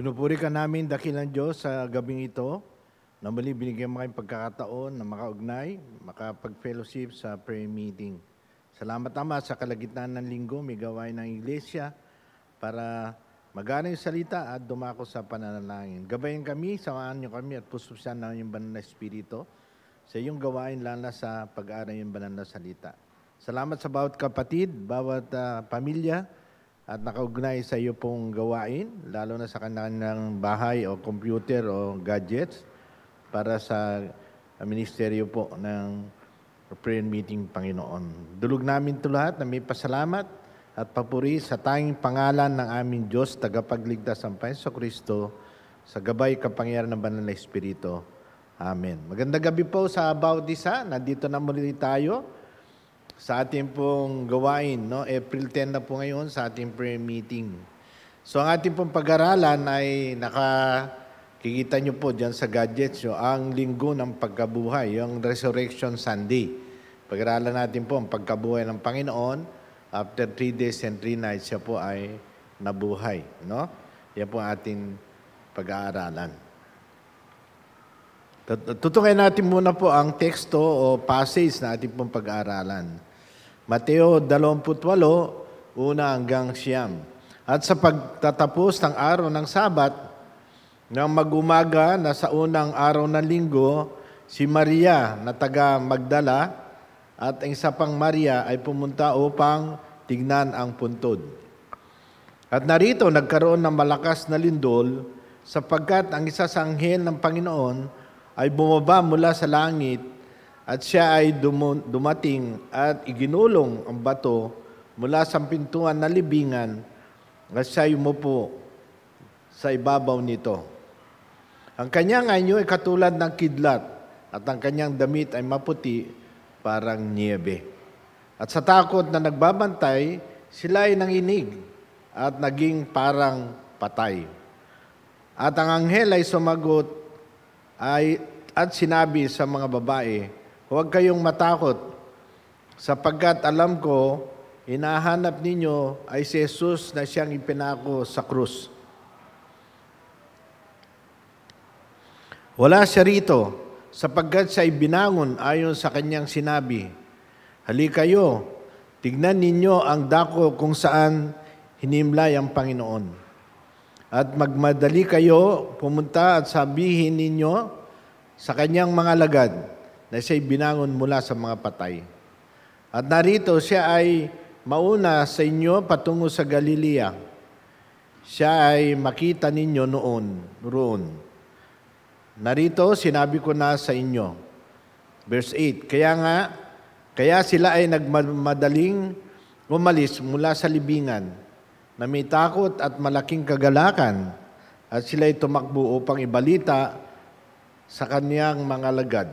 Pinupuri ka namin, dakilang Diyos, sa gabing ito na muli binigyan mo kayong pagkakataon na makaugnay, makapag-fellowship sa prayer meeting. Salamat, Ama, sa kalagitnaan ng linggo, may gawain ng iglesia para magana yung salita at dumako sa pananalangin. Gabayan kami, samahan niyo kami at puspusan ng iyong banal na espiritu sa iyong gawain, lalo sa pag-aaral ng banal na salita. Salamat sa bawat kapatid, bawat pamilya, at nakaugnay sa iyo pong gawain, lalo na sa kanilang bahay o computer o gadgets para sa ministeryo po ng prayer meeting, Panginoon. Dulog namin ito lahat na may pasalamat at papuri sa tanging pangalan ng aming Diyos, tagapagligtas ang Panginoon Kristo, sa gabay kapangyarihan ng banal na Espiritu. Amen. Magandang gabi po sa bawat isa. Nandito na muli tayo sa ating pong gawain, no? April 10 na po ngayon sa ating prayer meeting. So ang ating pong pag-aralan ay nakikita nyo po dyan sa gadgets, ang linggo ng pagkabuhay, yung Resurrection Sunday. Pag-aralan natin po ang pagkabuhay ng Panginoon. After 3 days and 3 nights, siya po ay nabuhay. No? Yan po ang ating pag-aaralan. Tutukayin natin muna po ang teksto o passage na ating pong pag-aaralan. Mateo 28, 1-9. At sa pagtatapos ng araw ng Sabat, nang mag-umaga na sa unang araw ng linggo, si Maria na taga Magdala at ang isa pang Maria ay pumunta upang tignan ang puntod. At narito nagkaroon ng malakas na lindol sapagkat ang isa sa anghel ng Panginoon ay bumaba mula sa langit at siya ay dumating at iginulong ang bato mula sa pintuan na libingan at siya umupo sa ibabaw nito. Ang kanyang anyo ay katulad ng kidlat at ang kanyang damit ay maputi parang niebe. At sa takot na nagbabantay, sila ay nanginig at naging parang patay. At ang anghel ay sumagot at sinabi sa mga babae, "Huwag kayong matakot, sapagkat alam ko, hinahanap ninyo ay si Jesus na siyang ipinako sa krus. Wala siya rito, sapagkat siya ay binangon ayon sa kanyang sinabi. Halikayo, tignan ninyo ang dako kung saan hinimlay ang Panginoon. At magmadali kayo pumunta at sabihin ninyo sa kanyang mga lagad na siya'y binangon mula sa mga patay. At narito siya ay mauna sa inyo patungo sa Galilea. Siya ay makita ninyo roon. Narito sinabi ko na sa inyo." Verse 8, Kaya sila ay nagmadaling umalis mula sa libingan na may takot at malaking kagalakan at sila ay tumakbo upang ibalita sa kaniyang mga lagad.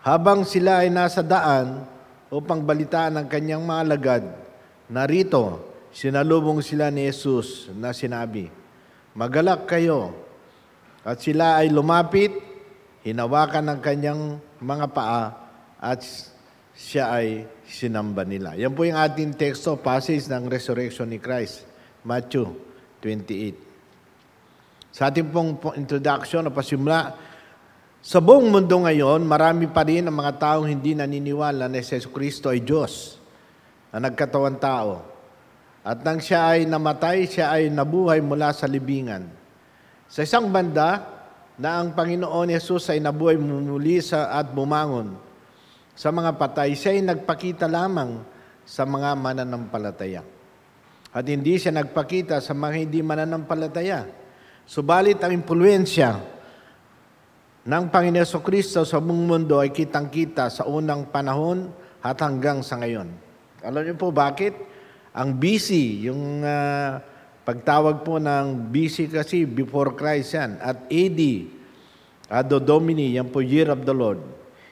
Habang sila ay nasa daan upang balitaan ang kanyang mga lagad, narito sinalubong sila ni Jesus na sinabi, "Magalak kayo." At sila ay lumapit, hinawakan ang kanyang mga paa at siya ay sinamba nila. Yan po yung ating teksto, passage ng resurrection ni Christ, Matthew 28. Sa ating pong introduction o pasimula, sa buong mundo ngayon, marami pa rin ang mga taong hindi naniniwala na si Kristo ay Diyos na nagkatawang tao. At nang siya ay namatay, siya ay nabuhay mula sa libingan. Sa isang banda, na ang Panginoon Jesus ay nabuhay muli at bumangon sa mga patay, siya ay nagpakita lamang sa mga mananampalataya. At hindi siya nagpakita sa mga hindi mananampalataya. Subalit ang impluensya ng Panginoon Jesucristo sa buong mundo ay kitang-kita sa unang panahon at hanggang sa ngayon. Alam niyo po bakit? Ang BC, yung pagtawag po ng BC kasi, before Christ yan, at AD, Anno Domini, yan po Year of the Lord.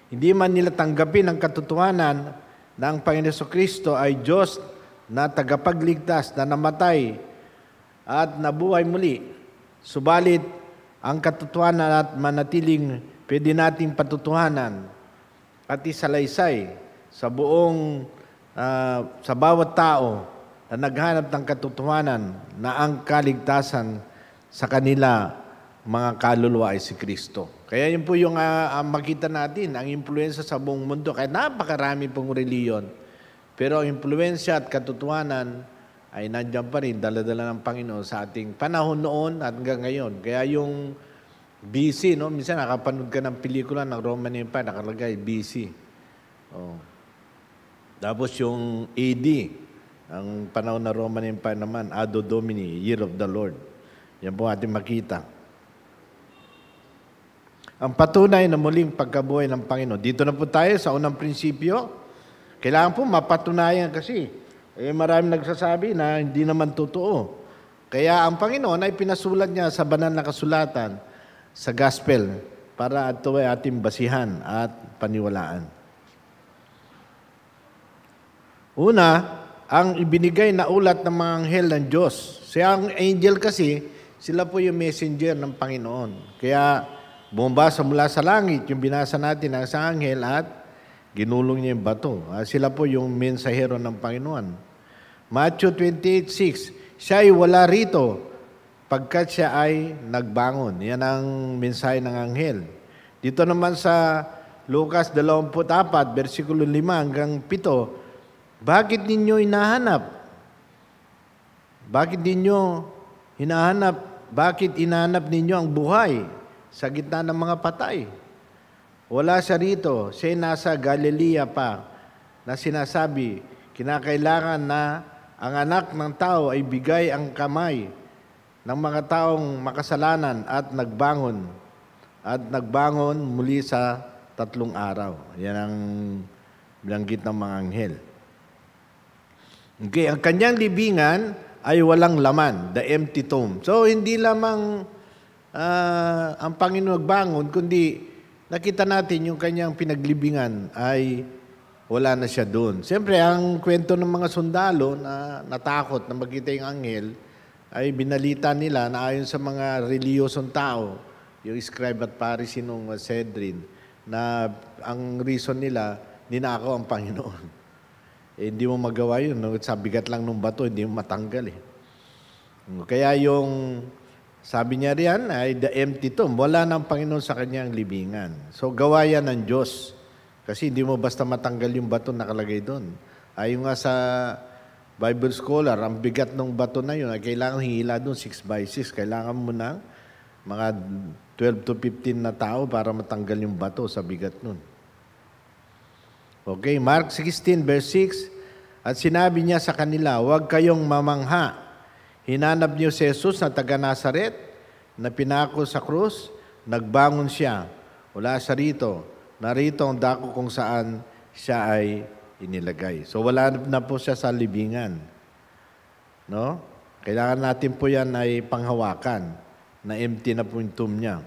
Hindi man nila tanggapin ang katotohanan na ang Panginoon Jesucristo ay Diyos na tagapagligtas, na namatay at nabuhay muli. Subalit, ang katotohanan at manatiling pwede nating patutuhanan at isalaysay sa sa bawat tao na naghanap ng katotohanan na ang kaligtasan sa kanila mga kaluluwa ay si Kristo. Kaya yun po yung makita natin, ang impluensya sa buong mundo. Kaya napakarami pong reliyon. Pero ang impluensya at katotohanan ay nandiyan pa rin, dala-dala ng Panginoon sa ating panahon noon at hanggang ngayon. Kaya yung BC, no? Minsan nakapanood ka ng pelikula ng Roman Empire, nakalagay BC. Oh. Tapos yung AD, ang panahon na Roman Empire naman, Anno Domini, Year of the Lord. Yan po ating makita. Ang patunay na muling pagkabuhay ng Panginoon. Dito na po tayo sa unang prinsipyo. Kailangan po mapatunayan kasi. Maraming nagsasabi na hindi naman totoo. Kaya ang Panginoon ay pinasulat niya sa banal na kasulatan, sa gospel, para ito ay ating basihan at paniwalaan. Una, ang ibinigay na ulat ng mga anghel ng Diyos. Siya ang angel kasi, sila po yung messenger ng Panginoon. Kaya bumabasa mula sa langit, yung binasa natin ang isang anghel at ginulong niya yung bato. Sila po yung mensahero ng Panginoon. Matthew 28:6, siya ay wala rito pagkat siya ay nagbangon. Yan ang mensahe ng anghel. Dito naman sa Lucas 24, versikulo 5 hanggang 7, Bakit ninyo hinahanap? Bakit ninyo hinahanap? Bakit hinahanap ninyo ang buhay sa gitna ng mga patay? Wala siya rito. Siya nasa Galilea pa na sinasabi, kinakailangan na ang anak ng tao ay bigay ang kamay ng mga taong makasalanan at nagbangon muli sa 3 araw. Yan ang binanggit ng mga anghel. Okay, ang kanyang libingan ay walang laman, the empty tomb. So, hindi lamang ang Panginoon nagbangon, kundi nakita natin yung kanyang pinaglibingan ay wala na siya doon. Siyempre, ang kwento ng mga sundalo na natakot na makita yung anghel, ay binalita nila na ayon sa mga reliyosong tao, yung scribe at Pharisee nung Sanhedrin, na ang reason nila, ninakaw ang Panginoon. Hindi mo magawa yun. No? Sa bigat lang ng bato, hindi mo matanggal. Kaya yung, sabi niya riyan, ay the empty tomb. Wala ng Panginoon sa kanyang libingan. So, gawa yan ng Diyos. Kasi hindi mo basta matanggal yung bato nakalagay doon. Ayon nga sa Bible scholar, ang bigat ng bato na yun, ay kailangan hihila doon 6x6. Kailangan mo ng mga 12 to 15 na tao para matanggal yung bato sa bigat nun. Okay, Mark 16, verse 6, at sinabi niya sa kanila, huwag kayong mamangha. Hinanap niyo si Jesus na taga Nazaret, na pinako sa krus, nagbangon siya. Wala siya rito. Narito ang dako kung saan siya ay inilagay. So wala na po siya sa libingan. No? Kailangan natin po yan ay panghawakan, na empty na po yung tomb niya.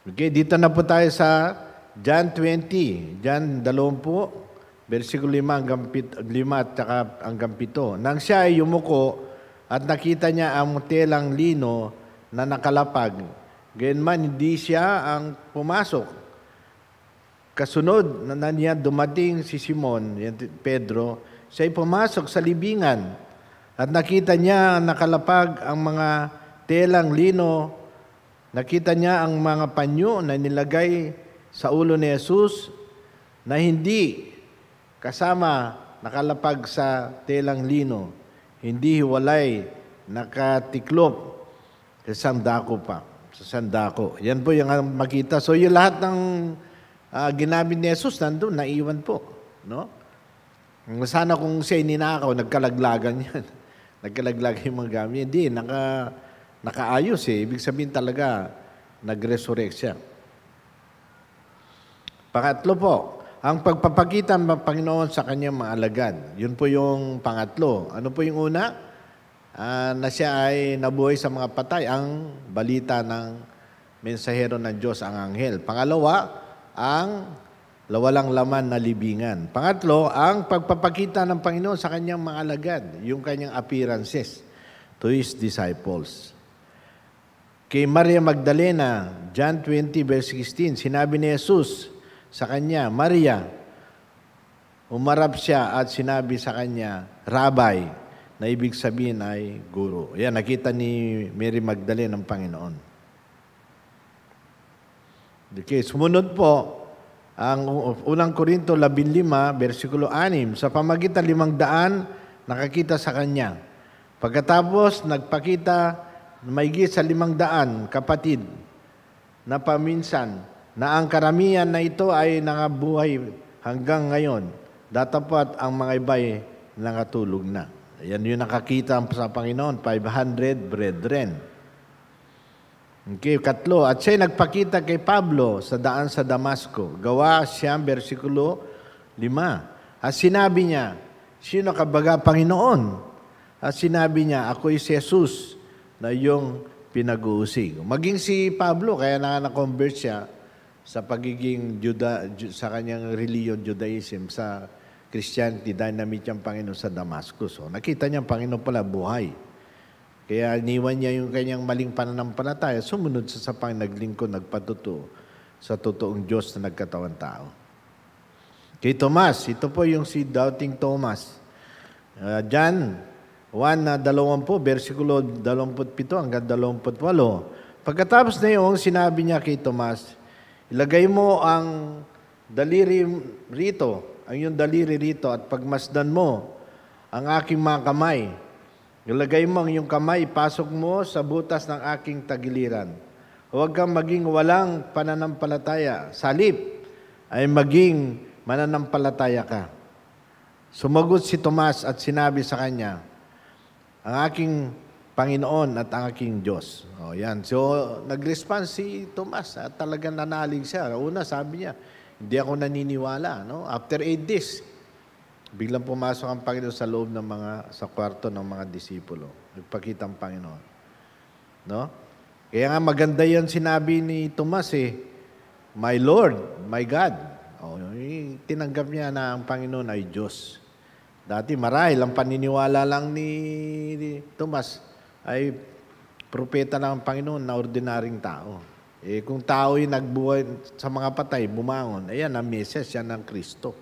Okay, dito na po tayo sa John 20, John 20, versikulo 5 at saka hanggang 7. Nang siya ay yumuko at nakita niya ang telang lino na nakalapag, gayunman hindi siya ang pumasok. Kasunod na niya dumating si Simon, Pedro, siya ay pumasok sa libingan at nakita niya nakalapag ang mga telang lino, nakita niya ang mga panyo na nilagay sa ulo ni Jesus na hindi kasama nakalapag sa telang lino, hindi hiwalay, nakatiklop sa sandako pa, sa sandako. Yan po yung makita. So yung lahat ng ginamit ni Jesus nandun, naiwan po. No? Sana kung siya ninakaw, nagkalaglagan yan. Nagkalaglagan yung mga gamit. Hindi, nakaayos eh. Ibig sabihin talaga, nag-resurrect siya. Pangatlo po, ang pagpapakita ng Panginoon sa kanyang mga alagad. Yun po yung pangatlo. Ano po yung una? Na siya ay nabuhay sa mga patay. Ang balita ng mensahero ng Diyos, ang anghel. Pangalawa, ang walang laman na libingan. Pangatlo, ang pagpapakita ng Panginoon sa kanyang mga alagad. Yung kanyang appearances to His disciples. Kay Maria Magdalena, John 20, verse 16, sinabi ni Jesus sa kanya, Maria, umarap siya at sinabi sa kanya, Rabbi, na ibig sabihin ay guro. Yan, nakita ni Mary Magdalene ng Panginoon. Okay, sumunod po, ang unang Korinto 15, versikulo 6, sa pamagitan 500, nakakita sa kanya. Pagkatapos, nagpakita maigit sa 500 kapatid na paminsan, na ang karamihan na ito ay nangabuhay hanggang ngayon. Datapat ang mga iba'y nangatulog na. Yan yung nakakita sa Panginoon, 500 brethren. Okay, katlo. At siya'y nagpakita kay Pablo sa daan sa Damasco. Gawa siya, versikulo 5. At sinabi niya, sino ka baga, Panginoon? At sinabi niya, ako'y si Jesus na iyong pinag-uusig. Maging si Pablo, kaya na-convert siya sa pagiging sa kanyang religion, Judaism, sa Christianity, dahil na-meet niyang Panginoon sa Damascus. So, nakita niya ang Panginoon pala buhay. Kaya iniwan niya yung kanyang maling pananampalataya, sumunod sa naglingkod, nagpatuto sa totoong Diyos na nagkatawan tao. Kay Tomas, ito po yung si Doubting Thomas. John 1:20, versikulo 27 hanggang 28. Pagkatapos na yung sinabi niya kay Tomas, ilagay mo ang daliri rito ang iyong daliri rito at pagmasdan mo ang aking mga kamay. Ilagay mo ang iyong kamay, pasok mo sa butas ng aking tagiliran. Huwag kang maging walang pananampalataya. Salip ay maging mananampalataya ka. Sumagot si Tomas at sinabi sa kanya, ang aking Panginoon at ang aking Diyos. O yan. So, nag-respond si Tomas at talagang nanalig siya. Una, sabi niya, hindi ako naniniwala. No? After 8 days, biglang pumasok ang Panginoon sa loob ng sa kwarto ng mga disipulo. Nagpakita ang Panginoon. No? Kaya nga maganda yan sinabi ni Tomas My Lord, my God. O, tinanggap niya na ang Panginoon ay Diyos. Dati marahil ang paniniwala lang ni Tomas ay propeta ng Panginoon na ordinaryong tao. Kung tao yung nagbuhay sa mga patay, bumangon, ayan ang Mesias, yan ang Kristo.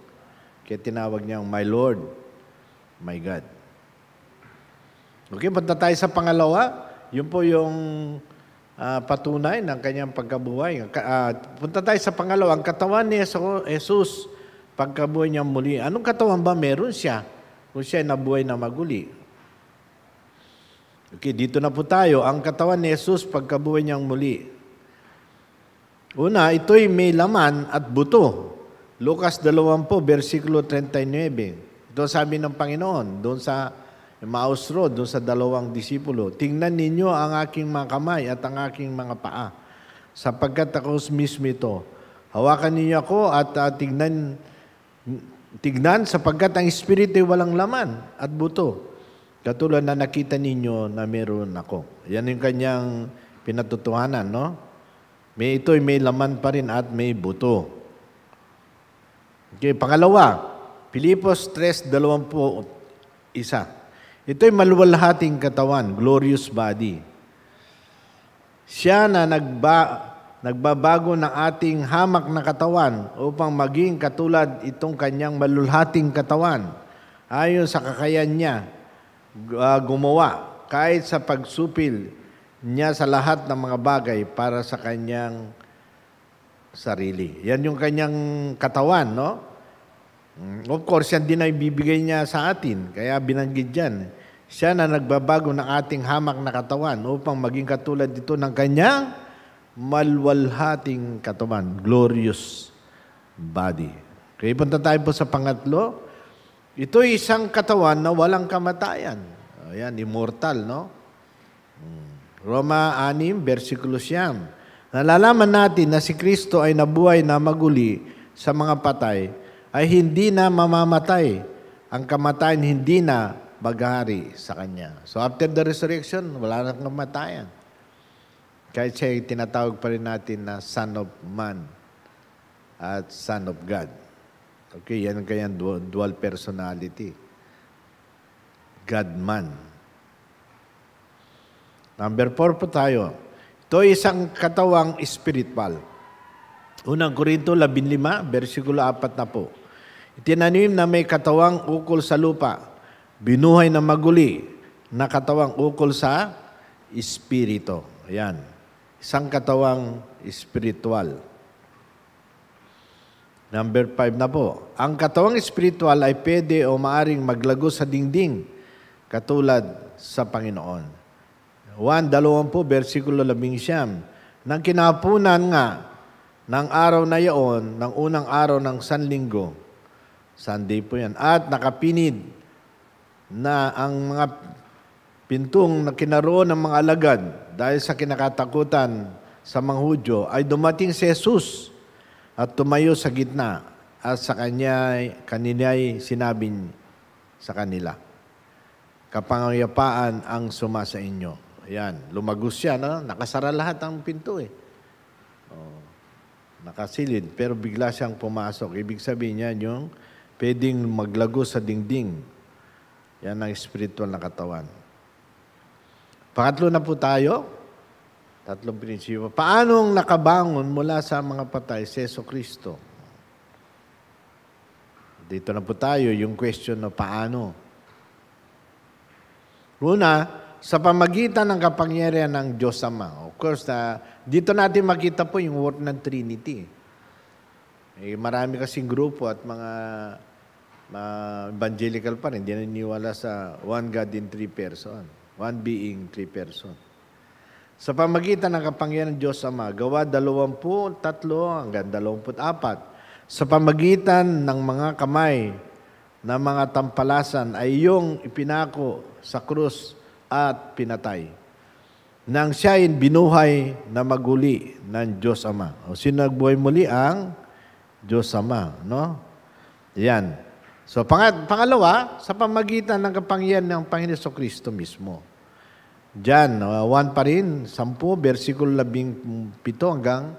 Kaya tinawag niyang My Lord, my God. Okay, punta tayo sa pangalawa. Yun po yung patunay ng kanyang pagkabuhay. Punta tayo sa pangalawa. Ang katawan ni Jesus, pagkabuhay niya muli. Anong katawan ba meron siya kung siya nabuhay na maguli? Okay, dito na po tayo. Ang katawan ni Jesus, pagkabuhay niyang muli. Una, ito'y may laman at buto. Lucas 20, versikulo 39. Ito sabi ng Panginoon, doon sa Emmaus Road, doon sa dalawang disipulo, tingnan ninyo ang aking mga kamay at ang aking mga paa, sapagkat ako mismo ito. Hawakan ninyo ako at tignan sapagkat ang Espiritu ay walang laman at buto. Katulad na nakita ninyo na meron ako. Yan yung kanyang pinatutuhanan, no? Ito'y may laman pa rin at may buto. Okay, pangalawa, Filipos 3:21. Ito'y maluwalhating katawan, glorious body. Siya na nagbabago ng ating hamak na katawan upang maging katulad itong kanyang malulhating katawan. Ayon sa kakayahan niya, gumawa kahit sa pagsupil niya sa lahat ng mga bagay para sa kanyang sarili. Yan yung kanyang katawan, no? Of course, yan din ay bibigay niya sa atin. Kaya binanggit dyan. Siya na nagbabago ng ating hamak na katawan upang maging katulad dito ng kanyang malwalhating katawan. Glorious body. Okay, punta tayo po sa pangatlo. Ito isang katawan na walang kamatayan. Ayan, immortal, no? Roma 6, versikulo 9. Nalalaman natin na si Kristo ay nabuhay na maguli sa mga patay, ay hindi na mamamatay. Ang kamatayan hindi na maghahari sa Kanya. So after the resurrection, wala nang kamatayan. Kahit siya tinatawag pa rin natin na Son of Man at Son of God. Okay, yan ang kanyang dual personality. God-man. Number 4 po tayo. Ito ay isang katawang spiritual. Unang Korinto 15, versikulo 4 na po. Itinanim na may katawang ukol sa lupa, binuhay na maguli na katawang ukol sa espiritu. Ayan. Isang katawang spiritual. Number 5 na po. Ang katawang espiritual ay pwede o maaring maglago sa dingding katulad sa Panginoon. 1:20, versikulo 11. Nang kinapunan nga ng araw na iyon, ng unang araw ng Sanlinggo, Sunday po yan, at nakapinid na ang mga pintong na kinaroon ng mga alagad dahil sa kinakatakutan sa mga Hudyo, ay dumating si Jesus at tumayo sa gitna at sa kanina'y sinabi sa kanila, kapangayapaan ang sumasa inyo. Ayan, lumagos siya, no? Nakasara lahat ang pinto nakasilid, pero bigla siyang pumasok. Ibig sabihin niya yung pwedeng maglago sa dingding. Yan ang spiritual na katawan. Pangatlo na po tayo. Tatlong prinsipyo. Paano nakabangon mula sa mga patay si Jesucristo? Dito na po tayo, yung question na paano. Una, sa pamagitan ng kapangyarihan ng Diyos Ama. Of course, dito natin makita po yung work ng Trinity. Marami kasing grupo at mga evangelical pa rin, hindi naniniwala sa one God in three person. One being, three person. Sa pamagitan ng kapangyarihan ng Diyos Ama, gawa 23 hanggang 24. Sa pamagitan ng mga kamay na mga tampalasan ay iyong ipinako sa krus at pinatay. Nang siya ay binuhay na maguli ng Diyos Ama. O sino nagbuhay muli? Ang Diyos Ama. No? Yan. So, pangalawa, sa pamagitan ng kapangyarihan ng Panginoon Kristo mismo. Diyan, 1 pa rin, 10, versikulo 17 hanggang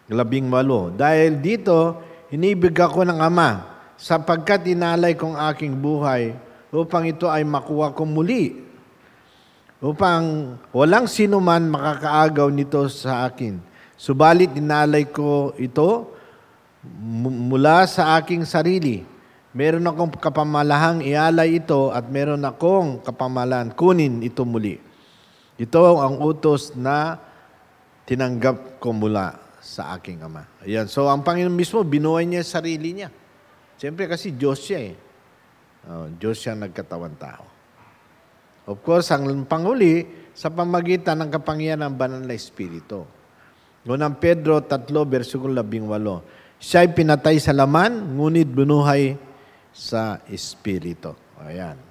18. Dahil dito, inibig ako ng Ama, sapagkat inalay kong aking buhay, upang ito ay makuha ko muli, upang walang sino man makakaagaw nito sa akin. Subalit inalay ko ito mula sa aking sarili. Meron akong kapamalahang ialay ito at meron akong kapamalaan kunin ito muli. Ito ang utos na tinanggap ko mula sa aking Ama. Ayan. So, ang Panginoon mismo, binuhay niya sarili niya. Siyempre kasi Diyos siya eh. Diyos siya nagkatawan tao. Of course, ang panghuli, sa pamagitan ng kapangyarihan ng banal na Espiritu. Unang Pedro 3, versikulo 18. Siya'y pinatay sa laman, ngunit binuhay sa Espiritu. Ayan.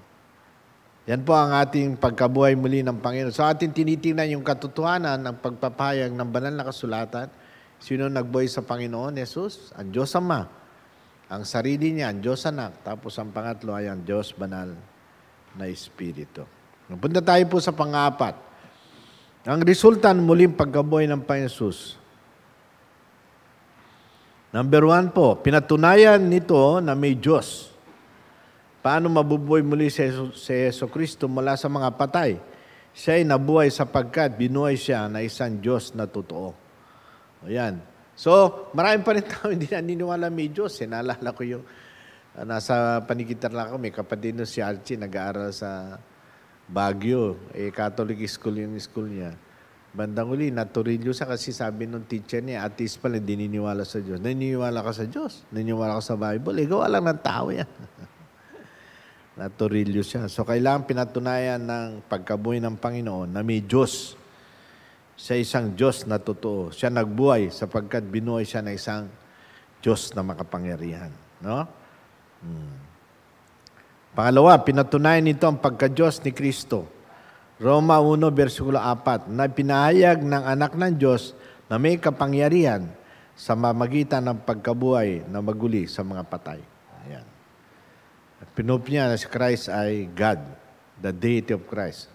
Yan po ang ating pagkabuhay muli ng Panginoon. So ating tinitingnan yung katotohanan ng pagpapahayag ng banal na kasulatan. Sino nagbuhay sa Panginoon? Jesus, ang Diyos Ama. Ang sarili niya, ang Diyos Anak. Tapos ang pangatlo ay ang Diyos Banal na Espiritu. Punta tayo po sa pang-apat. Ang resulta ng muling pagkabuhay ng Panginoon Jesus. Number 1 po, pinatunayan nito na may Diyos. Paano mabubuhay muli si Jesucristo mula sa mga patay? Siya ay nabuhay sapagkat binuhay siya na isang Diyos na totoo. Ayan. So, marami pa rin tao hindi naniniwala may Diyos. Naalala ko yung nasa panigitan lang ako, may kapatid si Archie, nag-aaral sa Baguio. Catholic school yung school niya. Bandang uli, naturilyo siya kasi sabi nung teacher niya, atheist pala, hindi niniwala sa Diyos. Naniniwala ka sa Diyos. Naniniwala ka sa Bible. Gawa lang ng tao yan. Naturilyo siya. So, kailangan pinatunayan ng pagkabuhay ng Panginoon na may Diyos. Siya isang Diyos na totoo. Siya nagbuhay sapagkat binuhay siya na isang Diyos na makapangyarihan. No? Pangalawa, pinatunayan nito ang pagka-Diyos ni Kristo. Roma 1, versikulo 4, na pinahayag ng anak ng Diyos na may kapangyarihan sa mamagitan ng pagkabuhay na maguli sa mga patay. Ayan. At pinup niya na si Christ ay God, the deity of Christ.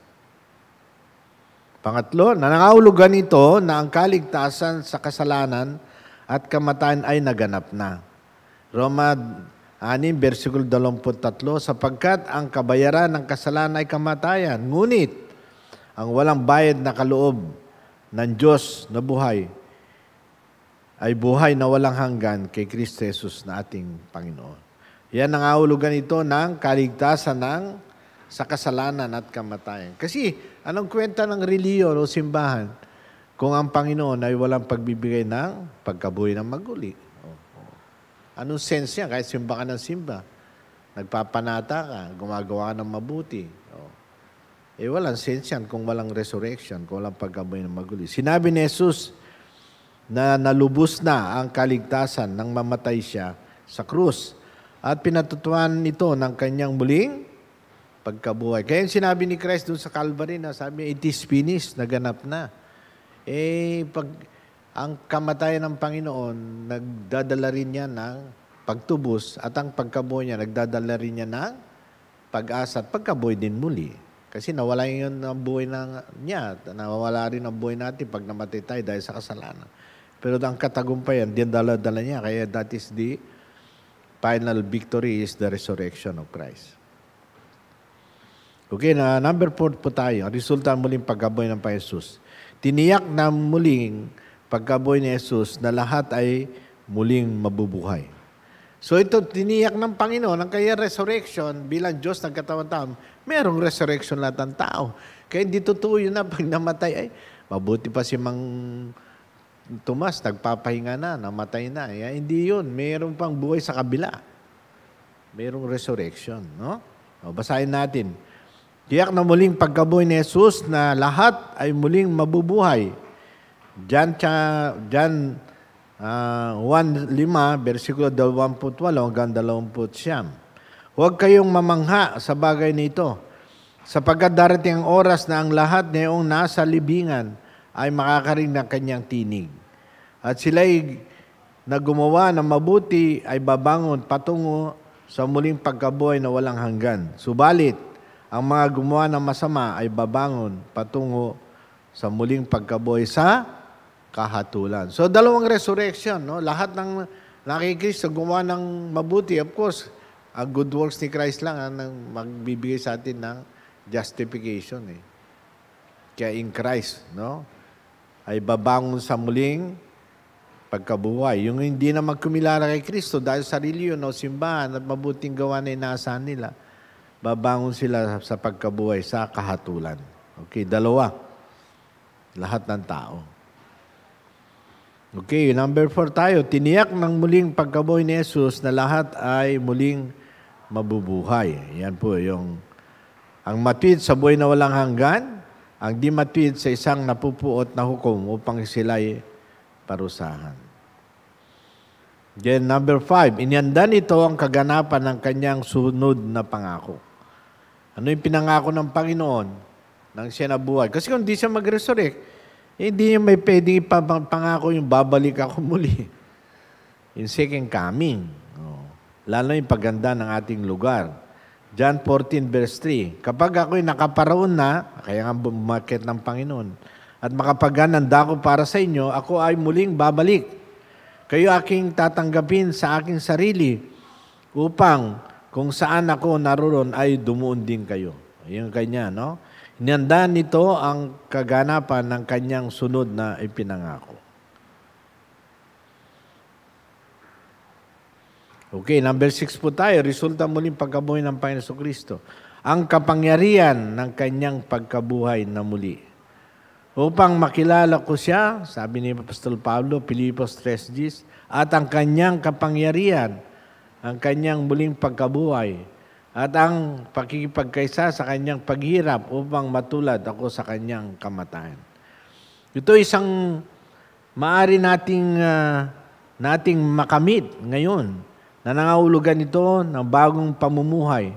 Pangatlo, nangangahulugan ito na ang kaligtasan sa kasalanan at kamatayan ay naganap na. Roma 6, versikulo 23, sapagkat ang kabayaran ng kasalanan ay kamatayan, ngunit ang walang bayad na kaloob ng Diyos na buhay ay buhay na walang hanggan kay Kristo Jesus na ating Panginoon. Yan ang ahulugan ito ng kaligtasan sa kasalanan at kamatayan. Kasi anong kwenta ng reliyon o simbahan kung ang Panginoon ay walang pagbibigay ng pagkabuhay ng maguli? Anong sense yan? Kahit simba ka ng simba, nagpapanata ka, gumagawa ka ng mabuti. Walang sense yan kung walang resurrection, kung walang pagkabuhay ng maguli. Sinabi ni Jesus na nalubos na ang kaligtasan nang mamatay siya sa krus. At pinatutuan nito ng kanyang muling pagkabuhay. Kaya yung sinabi ni Christ doon sa Calvary na sabi, it is finished, naganap na. Ang kamatayan ng Panginoon, nagdadala rin niya ng pagtubos at ang pagkabuhay niya, nagdadala rin niya ng pag-asa at pagkabuhay din muli. Kasi nawala yun ang buhay niya. Nawala rin ang buhay natin pag namatay tayo dahil sa kasalanan. Pero ang katagumpayan, dala-dala niya. Kaya that is the final victory is the resurrection of Christ. Okay, number 4 po tayo. Resulta muling pagkabuhay ng Panginoon Jesus. Tiniyak na muling pagkabuhay ni Jesus na lahat ay muling mabubuhay. So ito, tiniyak ng Panginoon, ang kaya resurrection bilang Diyos nagkatawan tao, merong resurrection lahat ng tao. Kaya hindi totoo yun na pag namatay, ay mabuti pa si Mang Tomas, nagpapahinga na, namatay na. Hindi yun, meron pang buhay sa kabila. mayroong resurrection, no? O, basahin natin. Tiyak na muling pagkabuhay ni Jesus na lahat ay muling mabubuhay. John 1:5, versikulo 28 hanggang 29. Huwag kayong mamangha sa bagay nito, sapagkat darating ang oras na ang lahat ngayong nasa libingan ay makakarinig ng kanyang tinig. At sila'y na gumawa ng mabuti ay babangon patungo sa muling pagkabuhay na walang hanggan. Subalit, ang mga gumawa ng masama ay babangon patungo sa muling pagkabuhay sa kahatulan. So, dalawang resurrection, no? Lahat ng nakikristo gumawa ng mabuti. Of course, ang good works ni Christ lang ang magbibigay sa atin ng justification. Kaya in Christ, no? Ay babangon sa muling pagkabuhay. Yung hindi na magkumilala kay Kristo dahil sa reliyon o simbahan at mabuting gawa na inaasahan nila, babangon sila sa pagkabuhay sa kahatulan. Okay, dalawa. Lahat ng tao. Okay, number 4 tayo. Tiniyak ng muling pagkabuhay ni Jesus na lahat ay muling mabubuhay. Yan po yung ang matuwid sa buhay na walang hanggan, ang di matuwid sa isang napupuot na hukom upang sila'y parusahan. Then number 5, inianda nito ang kaganapan ng kanyang sunod na pangako. Ano yung pinangako ng Panginoon nang siya nabuhay? Kasi kung di siya mag-resurrect, hindi niya may pwedeng ipapangako yung babalik ako muli. In second coming. Lalo yung paganda ng ating lugar. John 14 verse 3, kapag ako'y nakaparoon na, kaya nga bumakit ng Panginoon, at makapagananda ko para sa inyo, ako ay muling babalik. Kayo aking tatanggapin sa aking sarili upang kung saan ako naroon ay dumuon din kayo. Yung kanya, no? Inihanda nito ang kaganapan ng kanyang sunod na ipinangako. Okay, number 6 po tayo. Resulta muling pagkabuhay ng Panginoon Kristo. Ang kapangyarihan ng kanyang pagkabuhay na muli. Upang makilala ko siya, sabi ni Apostol Pablo, Filipos 3:10, at ang kanyang kapangyarihan, ang kanyang muling pagkabuhay, at ang pakikipagkaisa sa kanyang paghirap upang matulad ako sa kanyang kamatayan. Ito isang maaari nating makamit ngayon na nangahulugan ito ng bagong pamumuhay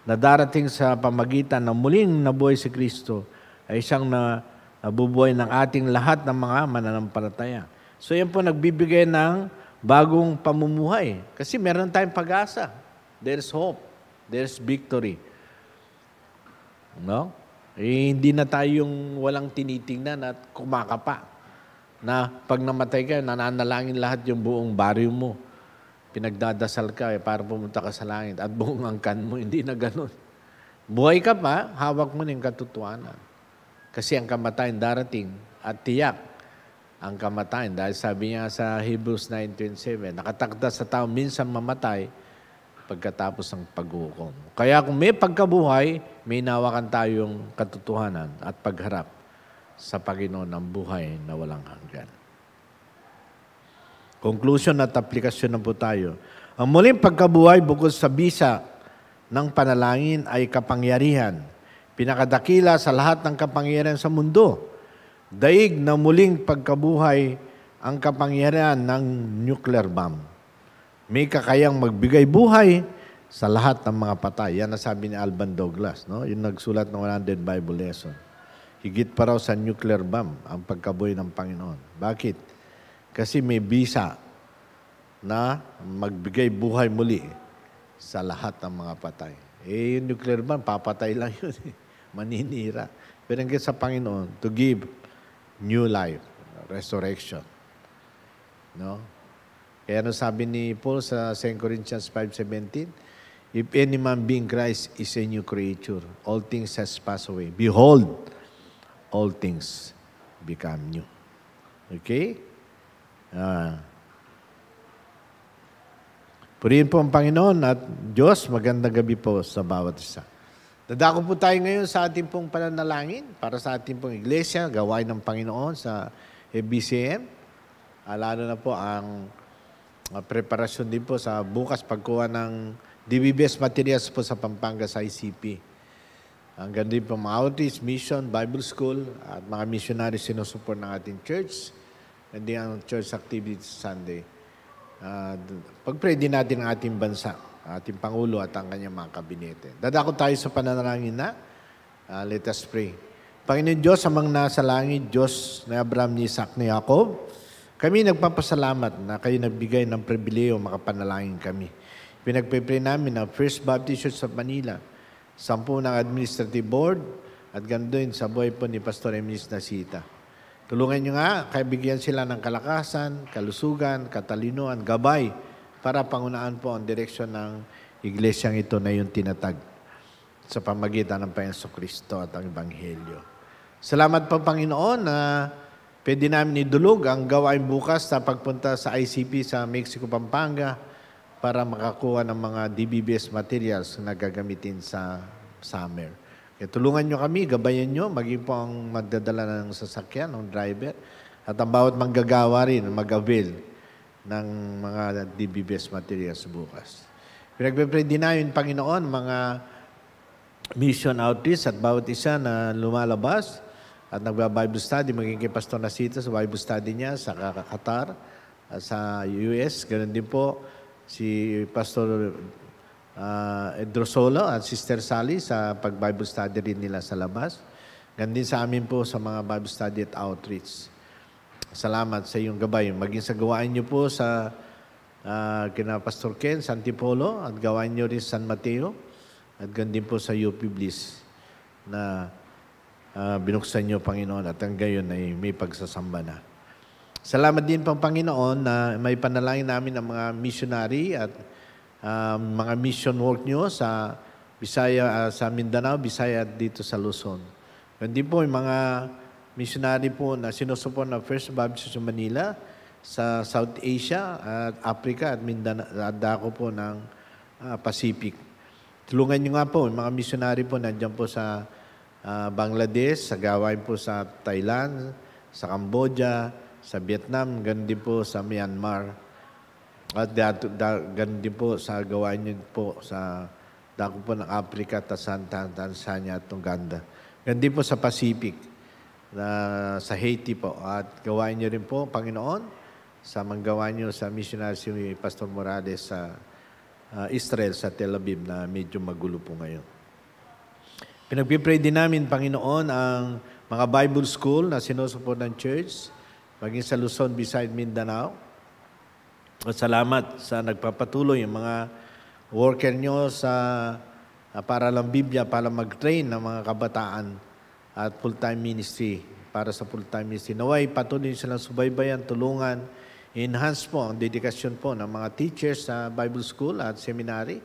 na darating sa pamagitan ng muling nabuhay si Kristo ay isang nabubuhay ng ating lahat ng mga mananampalataya. So yan po nagbibigay ng bagong pamumuhay. Kasi meron tayong pag-asa. There's hope. There's victory. No? Hindi na tayong walang tinitingnan at kumakapa. Na pag namatay ka, nananalangin lahat yung buong baryo mo. Pinagdadasal ka para pumunta ka sa langit at buong angkan mo. Hindi na ganun. Buhay ka pa, hawak mo ng katotohanan. Kasi ang kamatayan darating at tiyak ang kamatayan. Dahil sabi niya sa Hebrews 9:27, nakatakda sa tao minsan mamatay pagkatapos ng paghukom. Kaya kung may pagkabuhay, may nawakan tayong katotohanan at pagharap sa Panginoon ng buhay na walang hanggan. Conclusion at aplikasyon na po tayo. Ang muling pagkabuhay bukod sa bisa ng panalangin ay kapangyarihan. Pinakadakila sa lahat ng kapangyarihan sa mundo. Daig na muling pagkabuhay ang kapangyarihan ng nuclear bomb. May kakayang magbigay buhay sa lahat ng mga patay. Yan nasabi ni Alban Douglas, no? Yung nagsulat ng 100 Bible lesson. Higit pa raw sa nuclear bomb ang pagkabuhay ng Panginoon. Bakit? Kasi may bisa na magbigay buhay muli sa lahat ng mga patay. Yung nuclear bomb, papatay lang yun. Maninira. Pero hanggang sa Panginoon, to give new life, resurrection. No? Kaya ano sabi ni Paul sa 2 Corinthians 5:17, if any man be in Christ is a new creature. All things has passed away. Behold, all things become new. Okay? Purihin po ang Panginoon at Diyos, magandang gabi po sa bawat isa. Dadako po tayo ngayon sa ating pong pananalangin para sa ating pong iglesia, gawain ng Panginoon sa FBCM. Lalo na po ang preparasyon din po sa bukas pagkuha ng DBBS materials po sa Pampanga sa ICP. Ang ganda din po mga outreach, mission, Bible school, at mga missionaries sinusupport ng ating church. Hindi ang church activities Sunday. Pag-pray din natin ang ating bansa, ating Pangulo at ang kanyang mga kabinete. Dadako tayo sa pananalangin na. Let us pray. Panginoon Diyos, amang nasa langit, Diyos na Abraham, ni Isaac, ni Jacob, kami nagpapasalamat na kayo nagbigay ng pribileyo makapanalangin kami. Pinagpipray namin ang First Baptist Church of Manila, 10 ng Administrative Board, at ganoon sa buhay po ni Pastor Emilis Nasita. Tulungan nyo nga, kaya bigyan sila ng kalakasan, kalusugan, katalinuhan, gabay, para pangunaan po ang direksyon ng iglesyang ito na yung tinatag sa pamagitan ng Panginoon Kristo at ang Ebanghelyo. Salamat po, Panginoon, na pwede namin idulog ang gawain bukas sa pagpunta sa ICP sa Mexico, Pampanga para makakuha ng mga DBBS materials na gagamitin sa summer. Kaya tulungan nyo kami, gabayan nyo, maging po ang magdadala ng sasakyan, ng driver, at ang bawat manggagawa rin mag-avail ng mga DBBS materials bukas. Pinagpipray din namin, Panginoon, mga mission outreach at bawat isa na lumalabas at nagba-Bible study, maging kay Pastor Nasita sa Bible study niya sa Qatar, sa US. Ganun din po si Pastor Edrosolo at Sister Sally sa pag-Bible study rin nila sa labas. Ganun din sa amin po sa mga Bible study at outreach. Salamat sa iyong gabay. Maging sa gawain niyo po sa kina Pastor Ken, sa Antipolo, at gawain niyo rin San Mateo, at ganun din po sa UP Bliss na binuksan niyo, Panginoon, at ang gayon ay may pagsasamba na. Salamat din pang Panginoon na may panalangin namin ng mga missionary at mga mission work nyo sa Bisaya, sa Mindanao, Bisaya at dito sa Luzon. Hindi po yung mga missionary po na sinusuport ng First Baptist sa Manila, sa South Asia at Africa at Mindanao, at dako po ng Pacific. Tulungan nyo nga po, yung mga missionary po nandiyan po sa Bangladesh, sa gawain po sa Thailand, sa Cambodia, sa Vietnam, ganun din po sa Myanmar. At ganun din po sa gawain nyo po sa dako po ng Africa, Tanzania at Uganda. Ganun din po sa Pacific, sa Haiti po. At gawain nyo rin po, Panginoon, sa manggawa nyo sa missionary si Pastor Morales sa Israel, sa Tel Aviv, na medyo magulo po ngayon. Pinagpipray din namin, Panginoon, ang mga Bible school na sinusuport ng church, maging sa Luzon, beside Mindanao. At salamat sa nagpapatuloy yung mga worker nyo sa para lang Biblia, para mag-train ng mga kabataan at full-time ministry, para sa full-time ministry. Naway, patuloy silang subaybayan, tulungan, enhance po ang dedikasyon po ng mga teachers sa Bible school at seminary.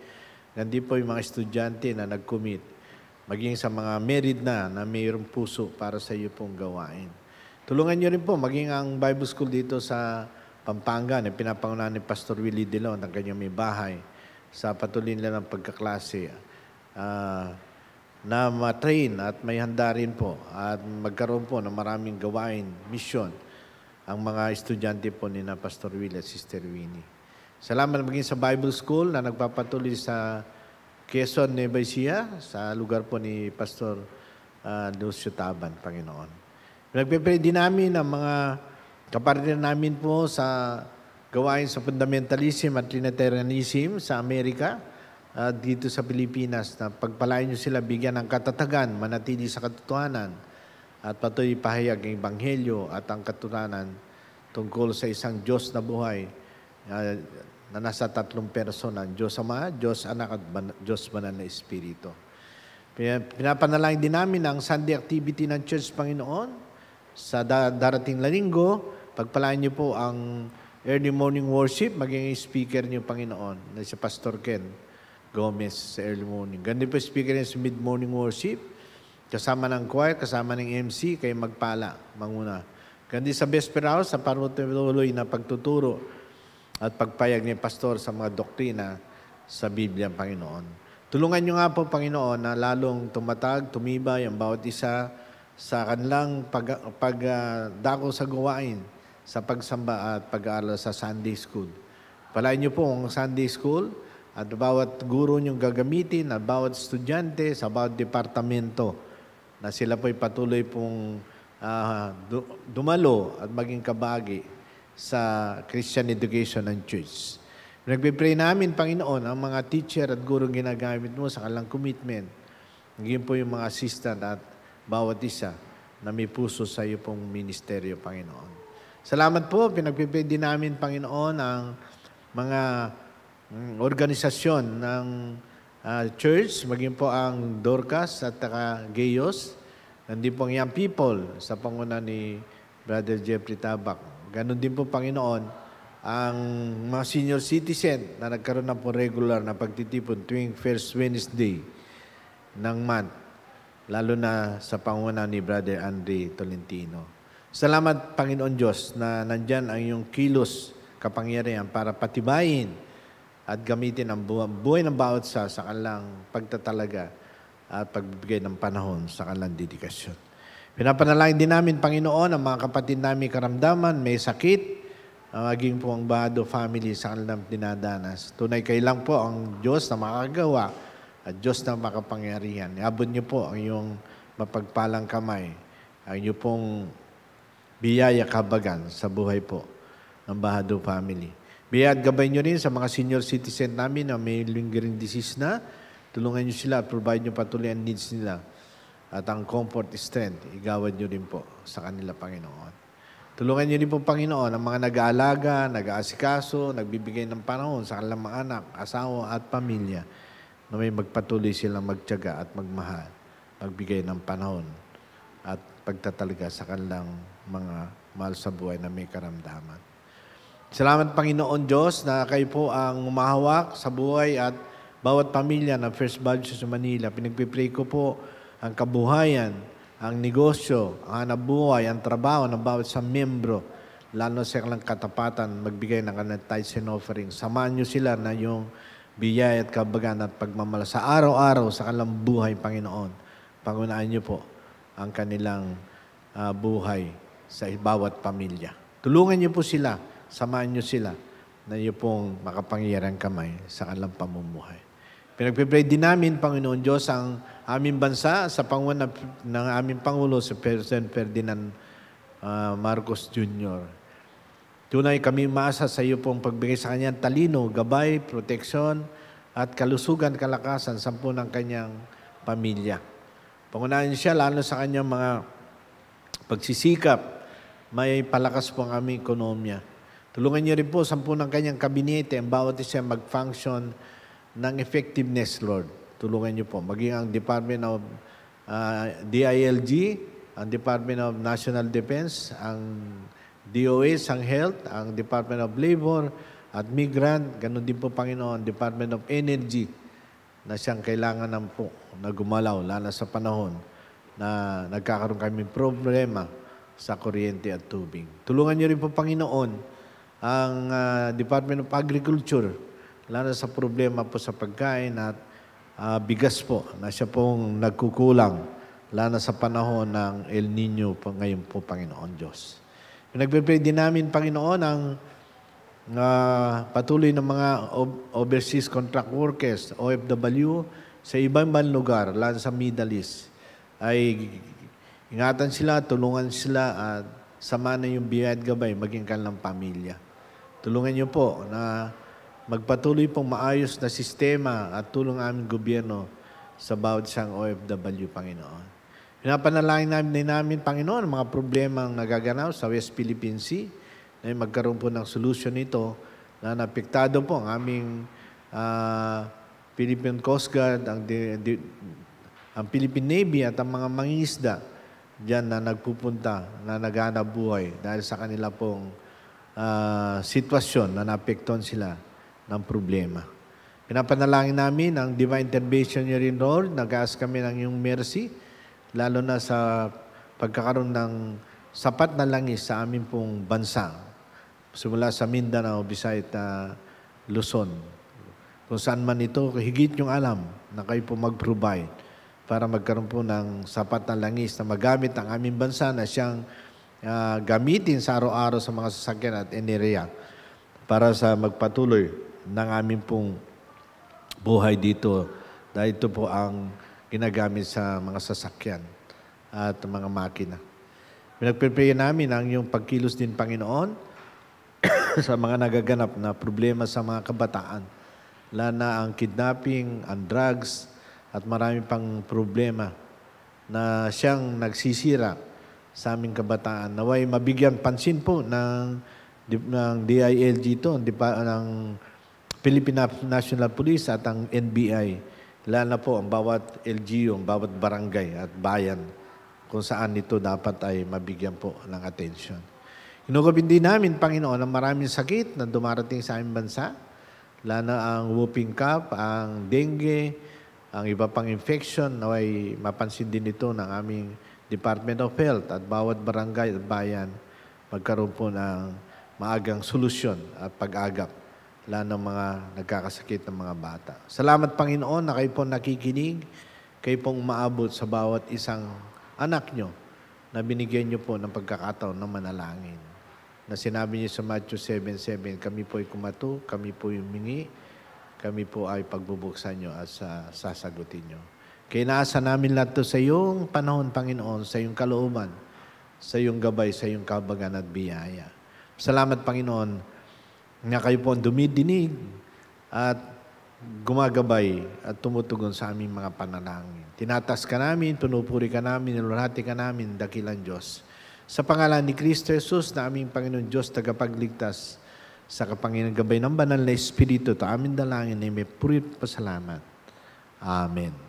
Nandi po yung mga estudyante na nag-commit, maging sa mga married na mayroong puso para sa iyo pong gawain. Tulungan niyo rin po, maging ang Bible school dito sa Pampanga na pinapangunahan ni Pastor Willie Dilon ng kanyang may bahay sa patuloy nila ng pagkaklase na matrain at may handa rin po at magkaroon po ng maraming gawain, mission, ang mga estudyante po ni na Pastor Willie at Sister Winnie. Salamat maging sa Bible School na nagpapatuloy sa Quezon, Nueva Ecija, sa lugar po ni Pastor Lucio Taban, Panginoon. Nagpipray din namin ang mga kapatid namin po sa gawain sa fundamentalism at Trinitarianism sa Amerika, dito sa Pilipinas, na pagpalain nyo sila, bigyan ng katatagan, manatili sa katotohanan, at patuloy pahayag ang Ebanghelyo at ang katotohanan tungkol sa isang Diyos na buhay na nasa tatlong persona, Diyos Ama, Diyos Anak at Diyos Banal na Espiritu. Pinapanalangin din namin ang Sunday activity ng Church, Panginoon, sa darating na linggo. Pagpalain niyo po ang early morning worship, maging speaker niyo, Panginoon, na si Pastor Ken Gomez sa early morning. Ganun po speaker niya sa mid-morning worship, kasama ng choir, kasama ng MC, kayo magpala, manguna. Ganun sa Vesper House, sa parutuloy na pagtuturo at pagpayag ni Pastor sa mga doktrina sa Biblia, Panginoon. Tulungan niyo nga po, Panginoon, na lalong tumatag, tumibay ang bawat isa sa kanilang pagdako sa gawain, sa pagsamba at pag-aaral sa Sunday School. Palain niyo po ang Sunday School at bawat guro niyong gagamitin at bawat estudyante sa bawat departamento na sila po'y patuloy pong dumalo at maging kabagi sa Christian education and church. Nagpipray namin, Panginoon, ang mga teacher at guro ginagamit mo sa kanilang commitment. Ngayon po yung mga assistant at bawat isa na may puso sa iyo pong ministeryo, Panginoon. Salamat po, pinagpipray din namin, Panginoon, ang mga organisasyon ng church, maging po ang Dorcas at Gayos, nandun po ang Young People sa panguna ni Brother Jeffrey Tabak. Ganon din po, Panginoon, ang mga senior citizen na nagkaroon na po regular na pagtitipon tuwing first Wednesday ng month, lalo na sa panguna ni Brother Andre Tolentino. Salamat, Panginoon Diyos, na nandyan ang iyong kilos kapangyarihan para patibayin at gamitin ang buhay ng bawat sa kanilang pagtatalaga at pagbibigay ng panahon sa kanilang dedikasyon. Pinapanalangin din namin, Panginoon, ang mga kapatid namin karamdaman, may sakit, maging po ang Bahado family sa kanilang dinadanas. Tunay kayo lang po ang Diyos na makagawa at Diyos na makapangyarihan. Iabot niyo po ang iyong mapagpalang kamay, ang iyong pong biyaya kabagan sa buhay po ng Bahado family. Biyaya at gabay niyo rin sa mga senior citizen namin na may lingering disease na. Tulungan niyo sila at provide niyo patuloy ang needs nila. At ang comfort, strength, igawad niyo rin po sa kanila, Panginoon. Tulungan niyo rin po, Panginoon, ang mga nag-aalaga, nag-aasikaso, nagbibigay ng panahon sa kanilang mga anak, asawa at pamilya na may magpatuloy silang magtiyaga at magmahal, magbigay ng panahon at pagtatalaga sa kanilang mga mahal sa buhay na may karamdaman. Salamat, Panginoon Diyos, na kayo po ang umahawak sa buhay at bawat pamilya ng First Baptist sa Manila. Pinagpipray ko po ang kabuhayan, ang negosyo, ang hanap buhay, ang trabaho ng bawat sa membro, lalo sa kanilang katapatan, magbigay ng kanilang tithes and offering. Samahan niyo sila na yung biyaya at kabagan at pagmamahal sa araw-araw sa kanilang buhay, Panginoon. Pangunaan niyo po ang kanilang buhay sa bawat pamilya. Tulungan niyo po sila, samahan niyo sila na niyo pong makapangyarang kamay sa kanilang pamumuhay. Pinagpipray din namin, Panginoon Diyos, ang aming bansa sa panguna ng aming Pangulo, si President Ferdinand Marcos Jr. Tunay kami maasa sa iyo pong pagbigay sa kanyang talino, gabay, proteksyon, at kalusugan, kalakasan sa ng kanyang pamilya. Pangunahin siya, lalo sa kanyang mga pagsisikap, may palakas po ang aming ekonomiya. Tulungan niyo rin po sa ng kanyang kabinete, ang bawat isa mag-function ng effectiveness, Lord. Tulungan niyo po. Maging ang Department of DILG, ang Department of National Defense, ang DOS, ang Health, ang Department of Labor, at Migrant, ganun din po, Panginoon, Department of Energy, na siyang kailangan ng po na gumalaw, lalo sa panahon na nagkakaroon kami problema sa kuryente at tubig. Tulungan niyo rin po, Panginoon, ang Department of Agriculture, lalo sa problema po sa pagkain at bigas po, na siya pong nagkukulang, lalo sa panahon ng El Nino po ngayon po, Panginoon Diyos. Nagpipray din namin, Panginoon, ang patuloy ng mga overseas contract workers, OFW, sa ibang lugar, lalo sa Middle East, ay ingatan sila, tulungan sila, at sama na yung biyaya at gabay, maging kanilang pamilya. Tulungan niyo po na magpatuloy pong maayos na sistema at tulong aming gobyerno sa bawat isang OFW, Panginoon. Pinapanalangin namin, Panginoon, mga problema ang nagaganap sa West Philippine Sea, na magkaroon po ng solusyon nito na napiktado po ang aming Philippine Coast Guard, ang Philippine Navy at ang mga mangingisda dyan na nagpupunta, na naghanap buhay dahil sa kanila pong sitwasyon na naapektuhan sila ng problema. Pinapanalangin namin ang divine intervention niyo rin, Lord. Nag-aas kami ng iyong mercy, lalo na sa pagkakaroon ng sapat na langis sa aming pong bansa. Simula sa Mindanao, Visayas, Luzon. Kung saan man ito, higit yung alam na kayo po mag-provide para magkaroon po ng sapat na langis na magamit ang aming bansa na siyang gamitin sa araw-araw sa mga sasakyan at enerhiya para sa magpatuloy ng aming pong buhay dito. Dahil ito po ang ginagamit sa mga sasakyan at mga makina. Pinagpipray namin ang iyong pagkilos din, Panginoon, sa mga nagaganap na problema sa mga kabataan. Lalo na ang kidnapping, ang drugs, at marami pang problema na siyang nagsisira sa aming kabataan. Naway mabigyan pansin po ng DILG ito, ng Philippine National Police at ang NBI. Lalo na po ang bawat LGU, ang bawat barangay at bayan kung saan ito dapat ay mabigyan po ng atensyon. Hinugabin din namin, Panginoon, ang maraming sakit na dumarating sa aming bansa, lalo na ang whooping cough, ang dengue, ang iba pang infection, naway mapansin din ito ng aming Department of Health at bawat barangay at bayan magkaroon po ng maagang solusyon at pag-agap, lalo ng mga nagkakasakit ng mga bata. Salamat, Panginoon, na kayo po nakikinig, kayo pong umaabot sa bawat isang anak nyo na binigyan nyo po ng pagkakataon na manalangin. Na sinabi niyo sa Matthew 7:7, kami po ay kumato, kami po ay humingi, kami po ay pagbubuksan nyo at sasagutin nyo. Kaya naasa namin lahat ito sa iyong panahon, Panginoon, sa iyong kalooban, sa iyong gabay, sa iyong kabagan at biyaya. Salamat, Panginoon, na kayo po ang dumidinig at gumagabay at tumutugon sa aming mga panalangin. Tinatas ka namin, pinupuri ka namin, nilulhati ka namin, dakilang Diyos. Sa pangalan ni Kristo Jesus na aming Panginoon Diyos, tagapagligtas, sa kapangyarihan gabay ng banal na Espiritu, ta aming dalangin ay may puri at pasalamat. Amen.